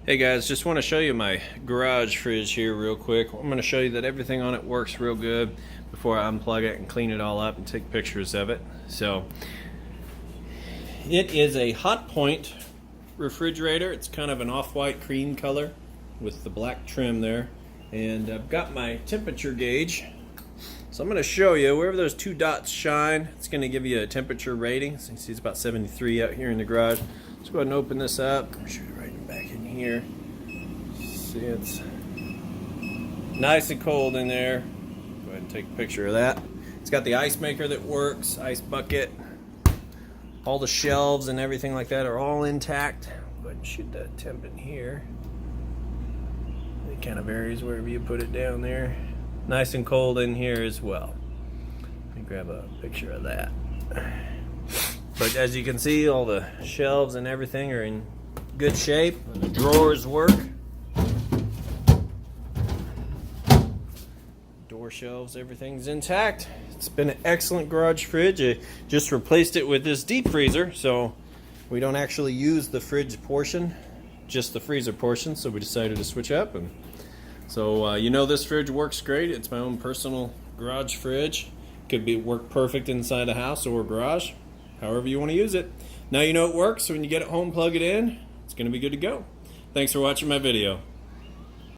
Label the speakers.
Speaker 1: Hey guys, just want to show you my garage fridge here real quick. I'm going to show you that everything on it works real good before I unplug it and clean it all up and take pictures of it. So it is a Hotpoint refrigerator. It's kind of an off-white cream color with the black trim there. And I've got my temperature gauge. So I'm going to show you wherever those two dots shine, it's going to give you a temperature rating. So you can see it's about 73 out here in the garage. Let's go ahead and open this up. Shoot it right back in here. See, it's nice and cold in there. Go ahead and take a picture of that. It's got the ice maker that works, ice bucket. All the shelves and everything like that are all intact. Go ahead and shoot that temp in here. It kind of varies wherever you put it down there. Nice and cold in here as well. Let me grab a picture of that. But as you can see, all the shelves and everything are in good shape. The drawers work. Door shelves, everything's intact. It's been an excellent garage fridge. I just replaced it with this deep freezer, so we don't actually use the fridge portion, just the freezer portion, so we decided to switch up. And so this fridge works great. It's my own personal garage fridge. Could work perfect inside a house or a garage, however you want to use it. Now you know it works, so when you get it home, plug it in. It's going to be good to go. Thanks for watching my video.